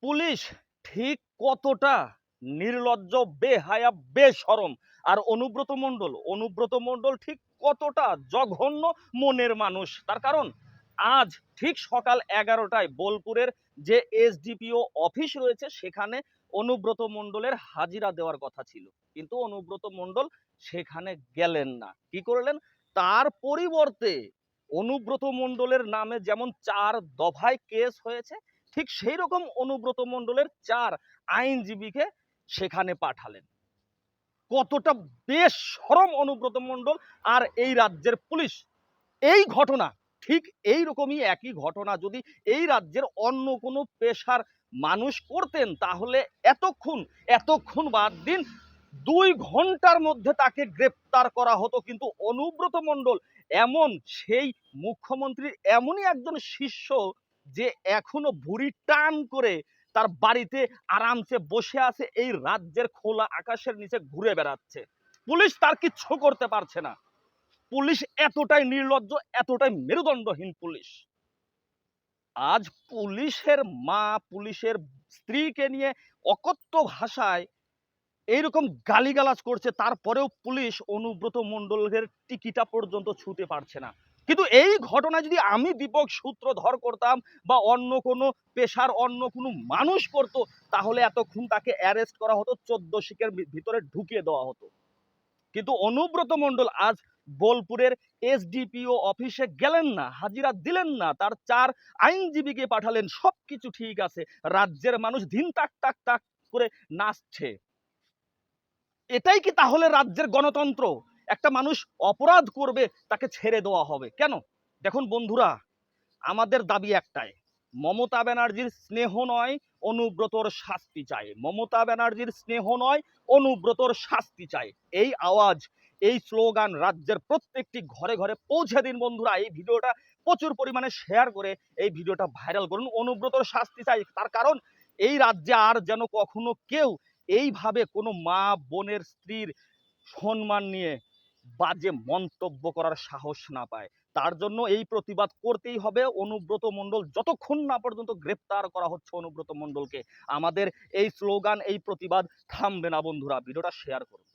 Police ঠিক কতটা নির্লজ্জ, বেহায়া, বেশরম, আর অনুব্রত মণ্ডল ঠিক কতটা জঘন্য মনের মানুষ। তার কারণ আজ ঠিক সকাল 11টায় বোলপুরের যে এসডিপিও অফিস রয়েছে সেখানে অনুব্রত মণ্ডলের হাজিরা দেওয়ার কথা ছিল, কিন্তু অনুব্রত মণ্ডল সেখানে গেলেন না। কি করলেন? তার পরিবর্তে অনুব্রত মণ্ডলের নামে যেমন 4 দফায় কেস হয়েছে, ঠিক সেই রকম অনুব্রত মণ্ডলের 4 আইনজীবীকে সেখানে পাঠালেন। কতটা বেশরম অনুব্রত মণ্ডল আর এই রাজ্যের পুলিশ! এই ঘটনা ঠিক এই রকমই একই ঘটনা যদি এই রাজ্যের অন্য কোনো পেশার মানুষ করতেন তাহলে এতক্ষণ বাদ দিন 2 ঘন্টার মধ্যে তাকে গ্রেপ্তার করা হতো। কিন্তু অনুব্রত মণ্ডল এমন, সেই মুখ্যমন্ত্রীর এমনই একজন শিষ্য যে এখনো ভুঁড়ি টান করে তার বাড়িতে আরামসে বসে আছে, এই রাজ্যের খোলা আকাশের নিচে ঘুরে বেড়াচ্ছে। পুলিশ তার কিচ্ছু করতে পারছে না। পুলিশ এতটাই নির্লজ্জ, এতটাই মেরুদণ্ডহীন পুলিশ। আজ পুলিশের মা, পুলিশের স্ত্রীকে নিয়ে অকথ্য ভাষায় এইরকম গালিগালাজ করছে, তারপরেও পুলিশ অনুব্রত মণ্ডলের টিকিটা পর্যন্ত ছুঁতে পারছে না। কিন্তু এই ঘটনা যদি আমি দীপক সূত্রধর করতাম বা অন্য কোনো পেশার অন্য কোনো মানুষ করতো, তাহলে এতক্ষণ তাকে অ্যারেস্ট করা হতো, 14 শিকের ভিতরে ঢুকিয়ে দেওয়া হতো। কিন্তু অনুব্রত মণ্ডল আজ বোলপুরের এসডিপিও অফিসে গেলেন না, হাজিরা দিলেন না, তার 4 আইনজীবীকে পাঠালেন। সবকিছু ঠিক আছে, রাজ্যের মানুষ ধিন তাক তাক তাক করে নাচছে। এটাই কি তাহলে রাজ্যের গণতন্ত্র? একটা মানুষ অপরাধ করবে, তাকে ছেড়ে দেওয়া হবে কেন? দেখুন বন্ধুরা, আমাদের দাবি একটাই, মমতা ব্যানার্জির স্নেহ নয়, অনুব্রতর শাস্তি চাই। মমতা ব্যানার্জির স্নেহ নয়, অনুব্রতর শাস্তি চাই। এই আওয়াজ, এই স্লোগান রাজ্যের প্রত্যেকটি ঘরে ঘরে পৌঁছে দিন বন্ধুরা। এই ভিডিওটা প্রচুর পরিমাণে শেয়ার করে এই ভিডিওটা ভাইরাল করুন। অনুব্রতর শাস্তি চাই, তার কারণ এই রাজ্যে আর যেন কখনো কেউ এইভাবে কোনো মা বোনের স্ত্রীর সম্মান নিয়ে বাজে মন্তব্য করার সাহস না পায়। তার জন্য এই প্রতিবাদ করতেই হবে। অনুব্রত মণ্ডল যতক্ষণ না পর্যন্ত গ্রেপ্তার করা হচ্ছে অনুব্রত মণ্ডলকে, আমাদের এই স্লোগান, এই প্রতিবাদ থামবে না বন্ধুরা। ভিডিওটা শেয়ার করুন।